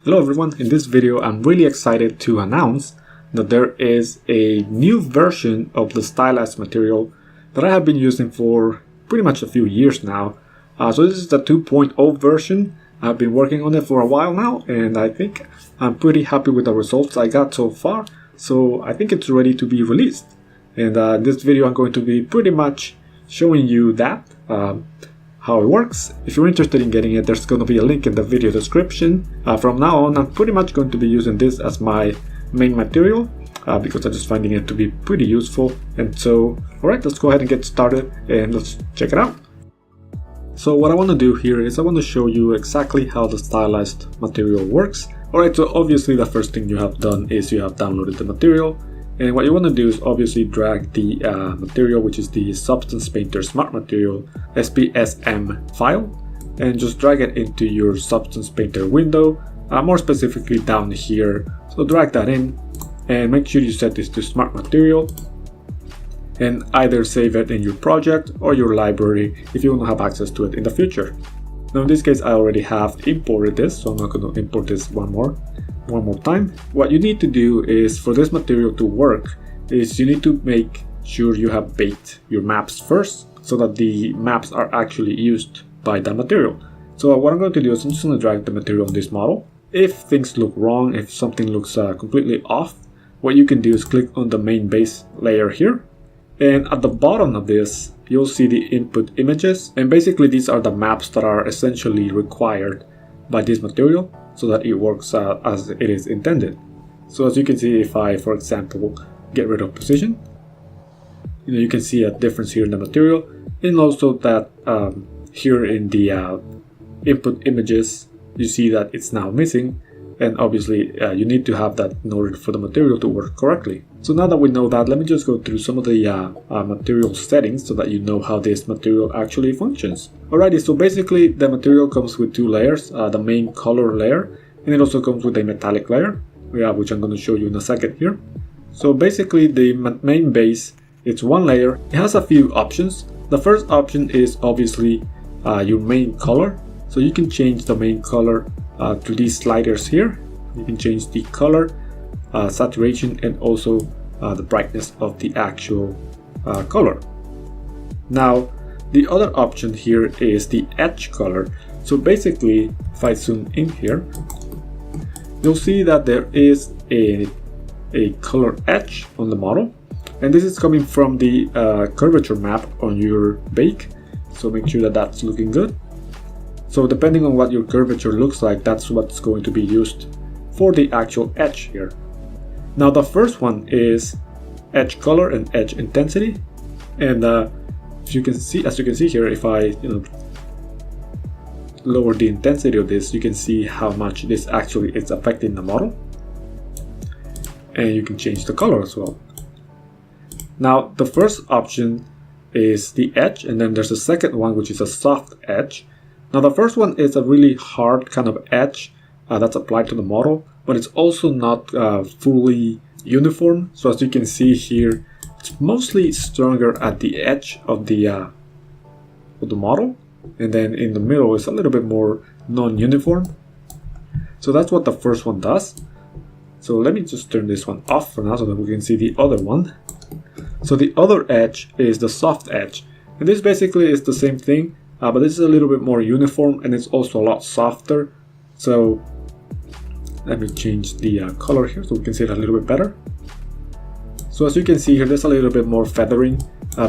Hello everyone, in this video I'm really excited to announce that there is a new version of the stylized material that I have been using for pretty much a few years now. So this is the 2.0 version. I've been working on it for a while now and I think I'm pretty happy with the results I got so far. So I think it's ready to be released. And in this video I'm going to be pretty much showing you that. How it works. If you're interested in getting it, there's going to be a link in the video description. From now on, I'm pretty much going to be using this as my main material because I'm just finding it to be pretty useful. And so, alright, let's go ahead and get started and let's check it out. So what I want to do here is I want to show you exactly how the stylized material works. Alright, so obviously the first thing you have done is you have downloaded the material. And what you want to do is obviously drag the material, which is the Substance Painter Smart Material SPSM file, and just drag it into your Substance Painter window, more specifically down here. So drag that in and make sure you set this to Smart Material and either save it in your project or your library if you want to have access to it in the future. Now in this case I already have imported this, so I'm not going to import this one more time. What you need to do is, for this material to work, is you need to make sure you have baked your maps first so that the maps are actually used by that material. So what I'm going to do is I'm just going to drag the material on this model. If things look wrong, if something looks completely off, what you can do is click on the main base layer here, and at the bottom of this you'll see the input images, and basically these are the maps that are essentially required by this material so that it works as it is intended. So as you can see, if I, for example, get rid of position, you can see a difference here in the material, and also that here in the input images, you see that it's now missing, and obviously you need to have that in order for the material to work correctly. So now that we know that, let me just go through some of the material settings so that you know how this material actually functions. Alrighty, so basically the material comes with two layers, the main color layer, and it also comes with a metallic layer, which I'm going to show you in a second here. So basically the main base, it's one layer. It has a few options. The first option is obviously your main color. So you can change the main color to these sliders here. You can change the color, saturation, and also the brightness of the actual color. Now the other option here is the edge color. So basically if I zoom in here, you'll see that there is a color edge on the model, and this is coming from the curvature map on your bake, so make sure that that's looking good. So depending on what your curvature looks like, that's what's going to be used for the actual edge here. Now the first one is edge color and edge intensity, and as you can see here, if I lower the intensity of this, you can see how much this actually is affecting the model, and you can change the color as well. Now the first option is the edge, and then there's a second one which is a soft edge. Now the first one is a really hard kind of edge that's applied to the model, but it's also not fully uniform. So as you can see here, it's mostly stronger at the edge of the model, and then in the middle it's a little bit more non-uniform. So that's what the first one does. So let me just turn this one off for now so that we can see the other one. So the other edge is the soft edge, and this basically is the same thing, but this is a little bit more uniform and it's also a lot softer. So let me change the color here so we can see it a little bit better. So as you can see here, there's a little bit more feathering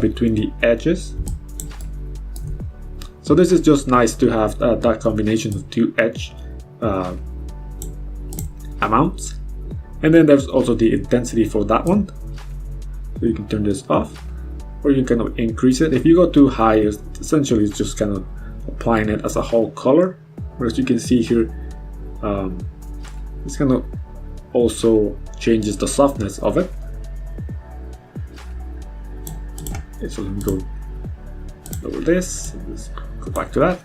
between the edges. So this is just nice to have that combination of two edge amounts. And then there's also the intensity for that one. So you can turn this off, or you can kind of increase it. If you go too high, essentially it's just kind of applying it as a whole color. Whereas you can see here, this kind of also changes the softness of it. Okay, so let me go over this. Let's go back to that.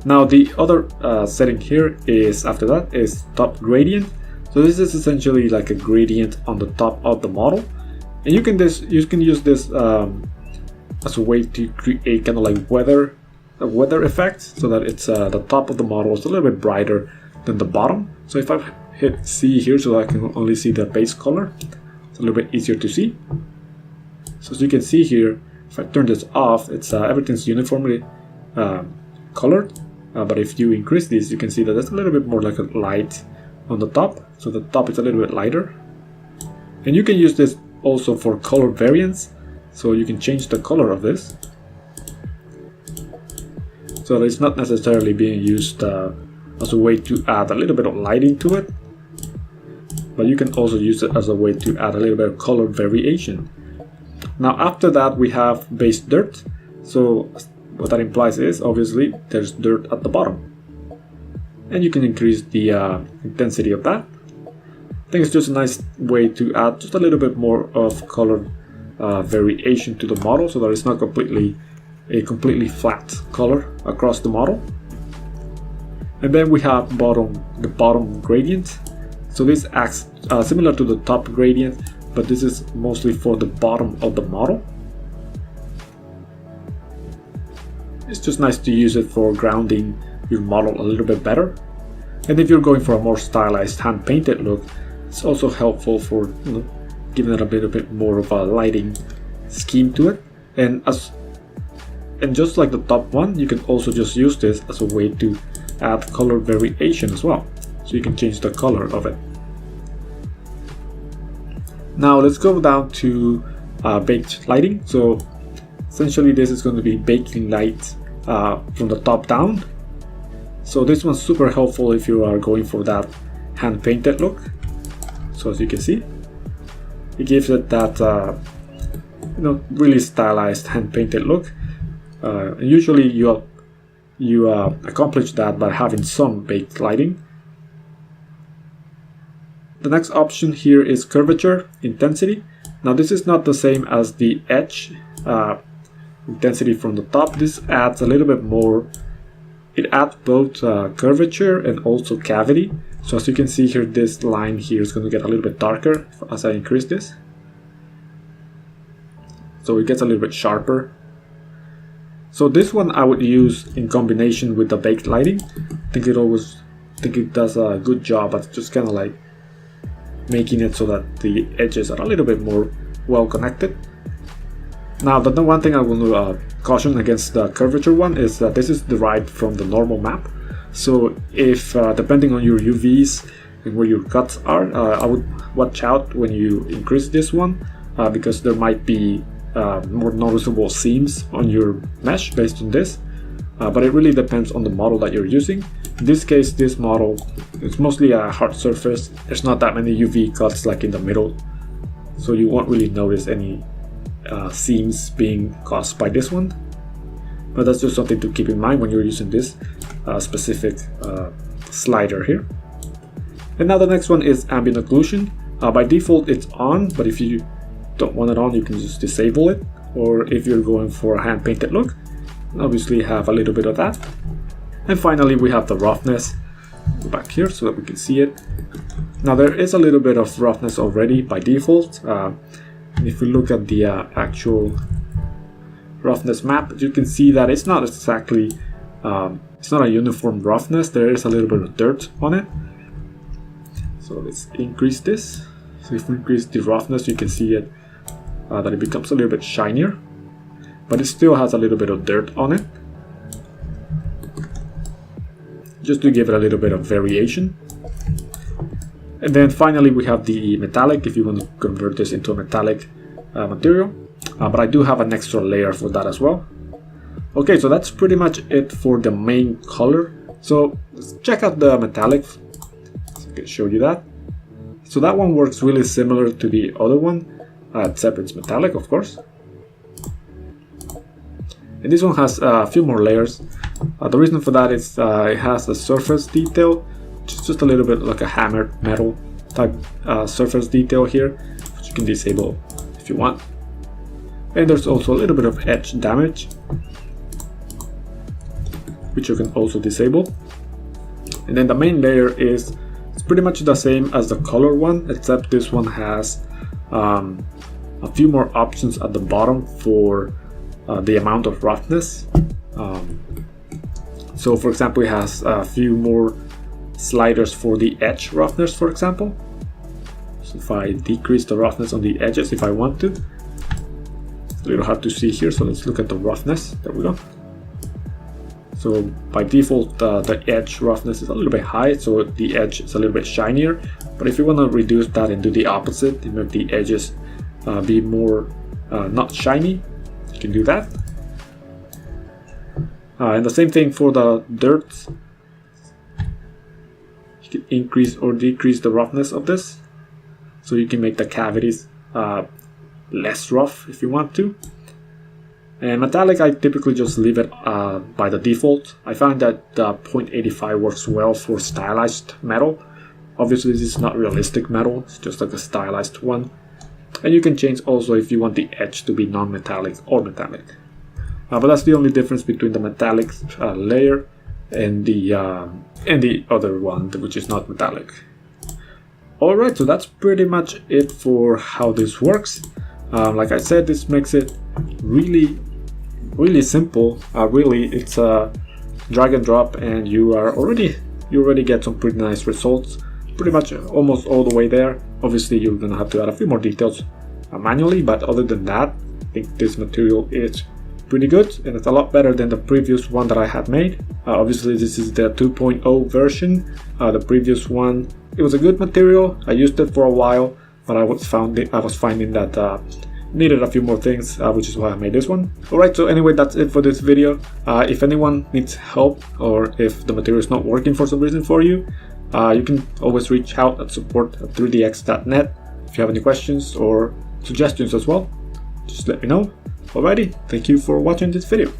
Now the other setting here is, after that, is top gradient. So this is essentially like a gradient on the top of the model, and you can use this as a way to create kind of like a weather effect, so that it's the top of the model is a little bit brighter than the bottom. So if I hit C here so I can only see the base color, it's a little bit easier to see. So as you can see here, if I turn this off, it's everything's uniformly colored. But if you increase this, you can see that it's a little bit more like a light on the top. So the top is a little bit lighter. And you can use this also for color variance. So you can change the color of this. So it's not necessarily being used as a way to add a little bit of lighting to it. But you can also use it as a way to add a little bit of color variation. Now after that we have base dirt. So what that implies is obviously there's dirt at the bottom. And you can increase the intensity of that. I think it's just a nice way to add just a little bit more of color variation to the model so that it's not a completely flat color across the model. And then we have the bottom gradient. So this acts similar to the top gradient, but this is mostly for the bottom of the model. It's just nice to use it for grounding your model a little bit better. And if you're going for a more stylized hand-painted look, it's also helpful for giving it a little bit more of a lighting scheme to it. And just like the top one, you can also just use this as a way to add color variation as well. So you can change the color of it. Now let's go down to baked lighting. So essentially this is going to be baking light from the top down. So this one's super helpful if you are going for that hand painted look. So as you can see, it gives it that really stylized hand painted look. And usually you accomplish that by having some baked lighting. The next option here is curvature intensity. Now this is not the same as the edge intensity from the top. This adds a little bit more. It adds both curvature and also cavity. So as you can see here, this line here is going to get a little bit darker as I increase this. So it gets a little bit sharper. So this one I would use in combination with the baked lighting. I think it does a good job at just kind of like making it so that the edges are a little bit more well connected. Now the one thing I want to caution against the curvature one is that this is derived from the normal map. So if depending on your UVs and where your cuts are, I would watch out when you increase this one because there might be more noticeable seams on your mesh based on this, but it really depends on the model that you're using. In this case, this model, it's mostly a hard surface. There's not that many UV cuts like in the middle, so you won't really notice any seams being caused by this one. But that's just something to keep in mind when you're using this specific slider here. And now the next one is ambient occlusion. By default it's on, but if you don't want it on, you can just disable it. Or if you're going for a hand painted look, obviously have a little bit of that. And finally we have the roughness. Go back here so that we can see it. Now there is a little bit of roughness already by default. If we look at the actual roughness map, you can see that it's not exactly it's not a uniform roughness. There is a little bit of dirt on it. So let's increase this. So if we increase the roughness, you can see it that it becomes a little bit shinier, but it still has a little bit of dirt on it, just to give it a little bit of variation. And then finally we have the metallic, if you want to convert this into a metallic material, but I do have an extra layer for that as well. Okay, so that's pretty much it for the main color. So let's check out the metallic, so I can show you that. So that one works really similar to the other one, except it's metallic, of course. And this one has a few more layers. The reason for that is it has a surface detail, which is just a little bit like a hammered metal type surface detail here, which you can disable if you want. And there's also a little bit of edge damage, which you can also disable. And then the main layer is pretty much the same as the color one, except this one has a few more options at the bottom for the amount of roughness. So for example, it has a few more sliders for the edge roughness, for example. So if I decrease the roughness on the edges if I want to, it's a little hard to see here, so let's look at the roughness. There we go. So by default, the edge roughness is a little bit high, so the edge is a little bit shinier. But if you want to reduce that and do the opposite, to make the edges be more not shiny, you can do that. And the same thing for the dirt. You can increase or decrease the roughness of this, so you can make the cavities less rough if you want to. And metallic, I typically just leave it by the default. I find that 0.85 works well for stylized metal. Obviously this is not realistic metal, it's just like a stylized one. And you can change also if you want the edge to be non-metallic or metallic. But that's the only difference between the metallic layer and the other one, which is not metallic. Alright, so that's pretty much it for how this works. Like I said, this makes it really simple. Really, it's a drag and drop, and you already get some pretty nice results. Pretty much almost all the way there. Obviously, you're gonna have to add a few more details manually, but other than that, I think this material is pretty good, and it's a lot better than the previous one that I had made. Obviously, this is the 2.0 version. The previous one, it was a good material. I used it for a while, but I was finding that needed a few more things, which is why I made this one. Alright, so anyway, that's it for this video. If anyone needs help, or if the material is not working for some reason for you, you can always reach out at support@3dx.net. If you have any questions or suggestions as well, just let me know. Alrighty, thank you for watching this video.